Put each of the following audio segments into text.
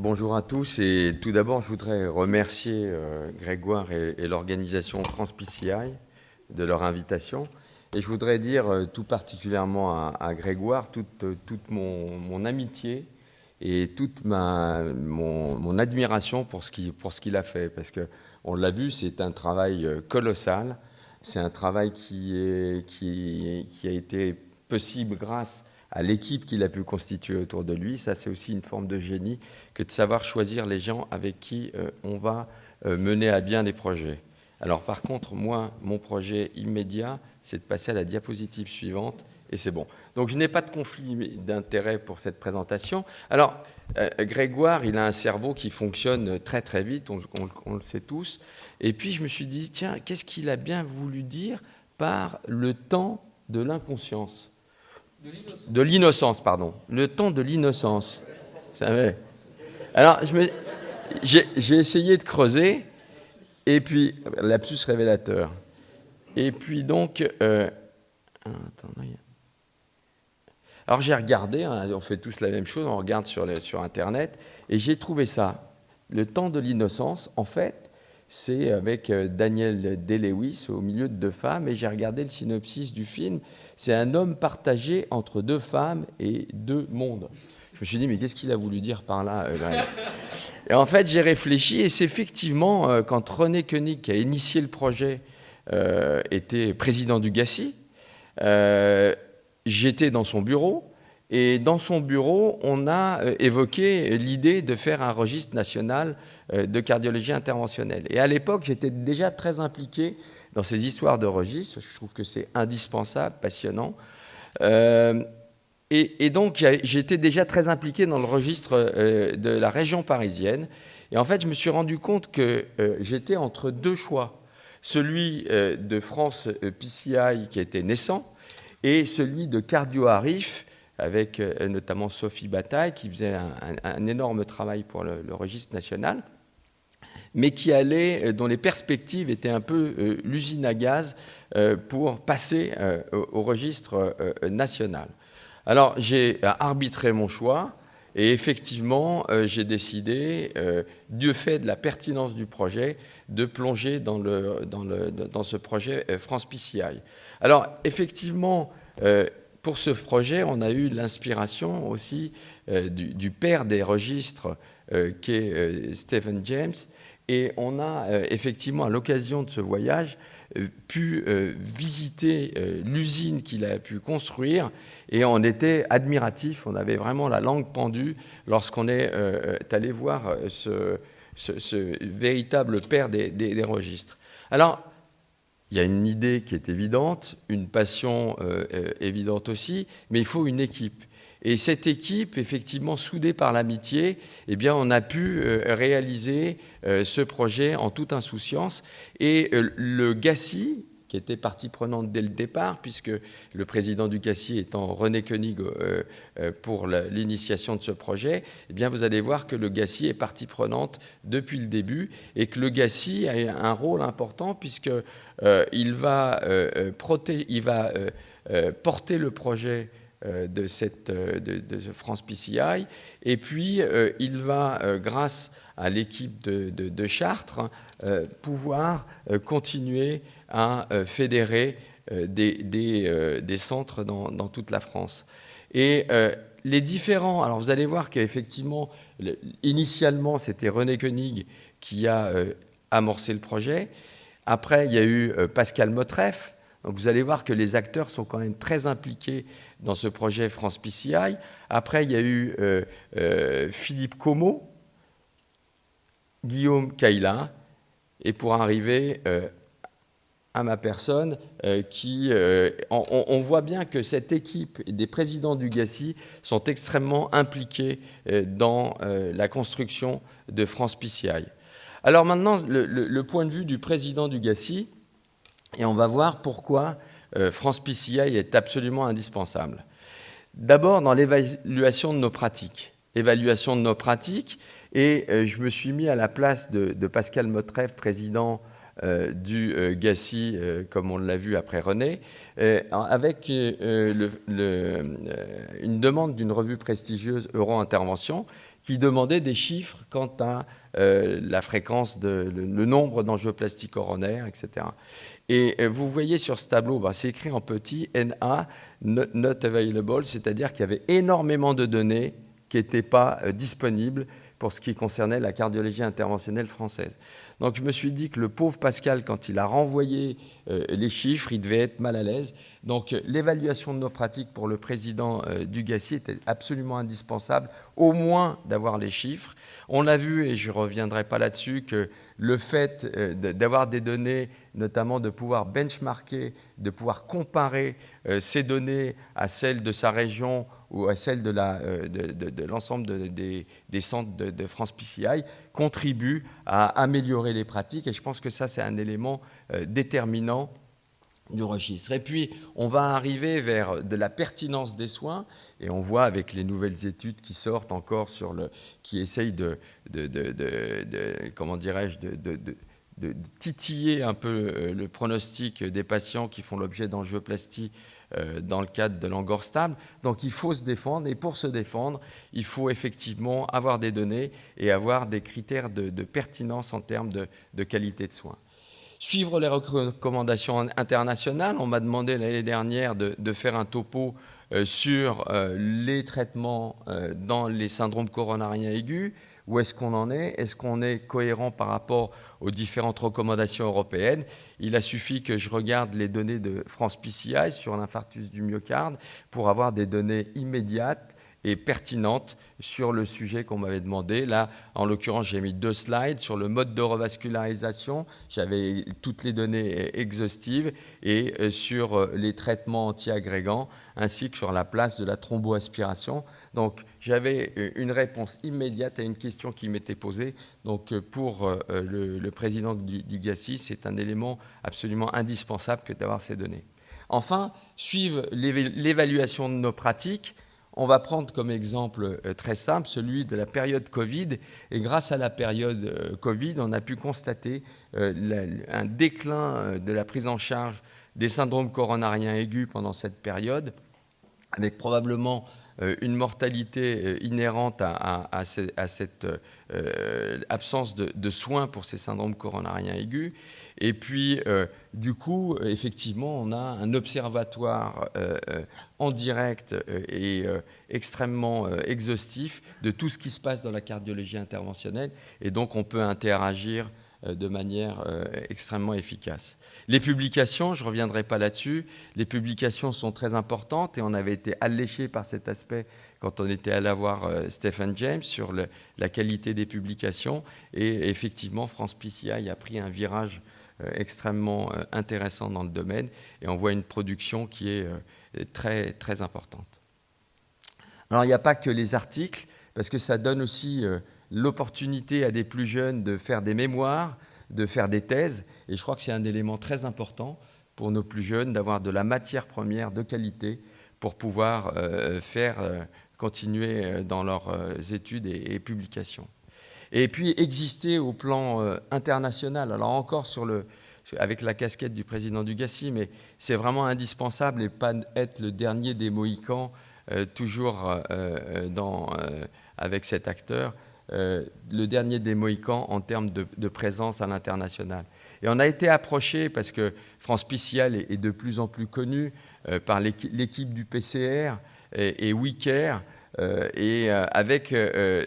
Bonjour à tous et tout d'abord je voudrais remercier Grégoire et l'organisation France PCI de leur invitation et je voudrais dire tout particulièrement à Grégoire toute mon amitié et toute mon admiration pour ce qu'il a fait parce qu'on l'a vu, c'est un travail colossal, c'est un travail qui a été possible grâce à l'équipe qu'il a pu constituer autour de lui. Ça, c'est aussi une forme de génie que de savoir choisir les gens avec qui on va mener à bien les projets. Alors par contre, moi, mon projet immédiat, c'est de passer à la diapositive suivante, et c'est bon. Donc je n'ai pas de conflit d'intérêt pour cette présentation. Alors, Grégoire, il a un cerveau qui fonctionne très très vite, on le sait tous. Et puis je me suis dit, tiens, qu'est-ce qu'il a bien voulu dire par le temps de l'inconscience ? De l'innocence, pardon. Le temps de l'innocence. Vous savez. Alors, j'ai essayé de creuser, et puis, lapsus révélateur. Et puis donc, alors j'ai regardé, hein, on fait tous la même chose, on regarde sur Internet, et j'ai trouvé ça. Le temps de l'innocence, en fait, c'est avec Daniel Day-Lewis au milieu de deux femmes, et j'ai regardé le synopsis du film. C'est un homme partagé entre deux femmes et deux mondes. Je me suis dit, mais qu'est-ce qu'il a voulu dire par là Et en fait, j'ai réfléchi, et c'est effectivement, quand René Koenig, qui a initié le projet, était président du GACI, j'étais dans son bureau, et dans son bureau, on a évoqué l'idée de faire un registre national de cardiologie interventionnelle. Et à l'époque, j'étais déjà très impliqué dans ces histoires de registres. Je trouve que c'est indispensable, passionnant. Et donc, j'étais déjà très impliqué dans le registre de la région parisienne. Et en fait, je me suis rendu compte que j'étais entre deux choix. Celui de France PCI, qui était naissant, et celui de CardioArif, avec notamment Sophie Bataille, qui faisait un énorme travail pour le registre national, mais dont les perspectives étaient un peu l'usine à gaz pour passer au registre national. Alors, j'ai arbitré mon choix, et effectivement, j'ai décidé, du fait de la pertinence du projet, de plonger dans ce projet France PCI. Alors, effectivement, pour ce projet, on a eu l'inspiration aussi du père des registres, qui est Stephen James, et on a effectivement, à l'occasion de ce voyage, pu visiter l'usine qu'il a pu construire, et on était admiratifs, on avait vraiment la langue pendue lorsqu'on est allé voir ce véritable père des registres. Alors, il y a une idée qui est évidente, une passion évidente aussi, mais il faut une équipe. Et cette équipe, effectivement, soudée par l'amitié, eh bien, on a pu réaliser ce projet en toute insouciance. Et le GACI, qui était partie prenante dès le départ, puisque le président du GACI étant René Koenig pour l'initiation de ce projet, eh bien, vous allez voir que le GACI est partie prenante depuis le début, et que le GACI a un rôle important, puisqu'il va porter le projet de France PCI, et puis il va, grâce à l'équipe de Chartres, pouvoir continuer à fédérer des centres dans toute la France. Et les différents... Alors vous allez voir qu'effectivement, initialement, c'était René Koenig qui a amorcé le projet. Après, il y a eu Pascal Motreff. Donc vous allez voir que les acteurs sont quand même très impliqués dans ce projet France PCI. Après, il y a eu Philippe Comot, Guillaume Caïla, et pour arriver à ma personne, on voit bien que cette équipe des présidents du GACI sont extrêmement impliqués dans la construction de France PCI. Alors maintenant, le point de vue du président du GACI, et on va voir pourquoi France PCI est absolument indispensable. D'abord, dans l'évaluation de nos pratiques. Évaluation de nos pratiques, et je me suis mis à la place de Pascal Motreff, président du GACI, comme on l'a vu après René, avec une demande d'une revue prestigieuse Euro Intervention, qui demandait des chiffres quant à la fréquence, le nombre d'angioplasties coronaires, etc. Et vous voyez sur ce tableau, c'est écrit en petit, NA, not available, c'est-à-dire qu'il y avait énormément de données qui n'étaient pas disponibles pour ce qui concernait la cardiologie interventionnelle française. Donc je me suis dit que le pauvre Pascal, quand il a renvoyé les chiffres, il devait être mal à l'aise. Donc l'évaluation de nos pratiques pour le président du GACI était absolument indispensable, au moins d'avoir les chiffres. On a vu, et je ne reviendrai pas là-dessus, que le fait d'avoir des données, notamment de pouvoir benchmarker, de pouvoir comparer ces données à celles de sa région ou à celles de l'ensemble des centres de France PCI, contribue à améliorer les pratiques. Et je pense que ça, c'est un élément déterminant du registre. Et puis, on va arriver vers de la pertinence des soins, et on voit avec les nouvelles études qui sortent encore qui essayent de titiller un peu le pronostic des patients qui font l'objet d'angioplastie dans le cadre de l'angor stable. Donc il faut se défendre, et pour se défendre, il faut effectivement avoir des données et avoir des critères de pertinence en termes de qualité de soins. Suivre les recommandations internationales. On m'a demandé l'année dernière de faire un topo sur les traitements dans les syndromes coronariens aigus. Où est-ce qu'on en est? Est-ce qu'on est cohérent par rapport aux différentes recommandations européennes? Il a suffi que je regarde les données de France PCI sur l'infarctus du myocarde pour avoir des données immédiates et pertinentes sur le sujet qu'on m'avait demandé. Là, en l'occurrence, j'ai mis 2 slides sur le mode de revascularisation. J'avais toutes les données exhaustives et sur les traitements antiagrégants ainsi que sur la place de la thromboaspiration. Donc, j'avais une réponse immédiate à une question qui m'était posée. Donc, pour le président du GACI, c'est un élément absolument indispensable que d'avoir ces données. Enfin, suivre l'évaluation de nos pratiques. On va prendre comme exemple très simple celui de la période Covid. Et grâce à la période Covid, on a pu constater un déclin de la prise en charge des syndromes coronariens aigus pendant cette période, avec probablement une mortalité inhérente à cette absence de soins pour ces syndromes coronariens aigus. Et puis, du coup, effectivement, on a un observatoire en direct et extrêmement exhaustif de tout ce qui se passe dans la cardiologie interventionnelle. Et donc, on peut interagir de manière extrêmement efficace. Les publications, je ne reviendrai pas là-dessus, les publications sont très importantes et on avait été alléché par cet aspect quand on était allé voir Stephen James sur la qualité des publications. Et effectivement, France PCI a pris un virage extrêmement intéressant dans le domaine et on voit une production qui est très, très importante. Alors, il n'y a pas que les articles, parce que ça donne aussi l'opportunité à des plus jeunes de faire des mémoires, de faire des thèses. Et je crois que c'est un élément très important pour nos plus jeunes d'avoir de la matière première de qualité pour pouvoir continuer dans leurs études et publications. Et puis exister au plan international. Alors encore avec la casquette du président du GACI, mais c'est vraiment indispensable et pas être le dernier des Mohicans, toujours avec cet acteur. Le dernier des Mohicans en termes de présence à l'international. Et on a été approché parce que France PCI est de plus en plus connue par l'équipe du PCR et WeCare. Et avec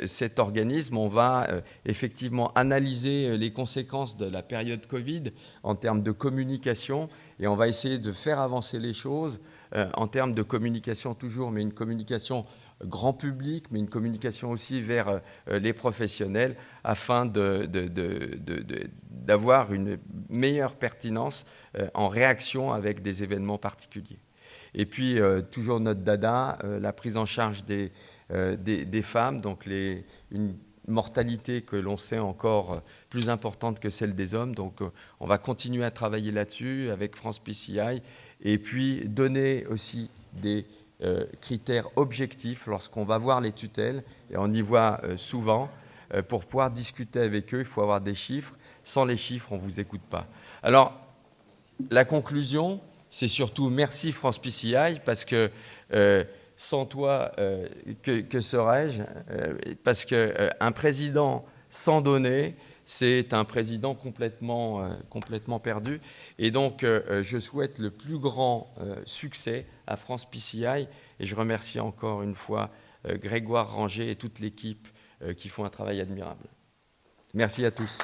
cet organisme, on va effectivement analyser les conséquences de la période Covid en termes de communication et on va essayer de faire avancer les choses en termes de communication toujours, mais une communication grand public, mais une communication aussi vers les professionnels afin d'avoir une meilleure pertinence en réaction avec des événements particuliers. Et puis, toujours notre dada, la prise en charge des femmes, donc une mortalité que l'on sait encore plus importante que celle des hommes. Donc, on va continuer à travailler là-dessus avec France PCI et puis donner aussi des critères objectifs lorsqu'on va voir les tutelles, et on y voit souvent, pour pouvoir discuter avec eux, il faut avoir des chiffres. Sans les chiffres, on ne vous écoute pas. Alors, la conclusion, c'est surtout merci France PCI, parce que sans toi, que serais-je? Parce qu'un président sans donner, c'est un président complètement perdu. Et donc, je souhaite le plus grand succès à France PCI. Et je remercie encore une fois Grégoire Ranger et toute l'équipe qui font un travail admirable. Merci à tous.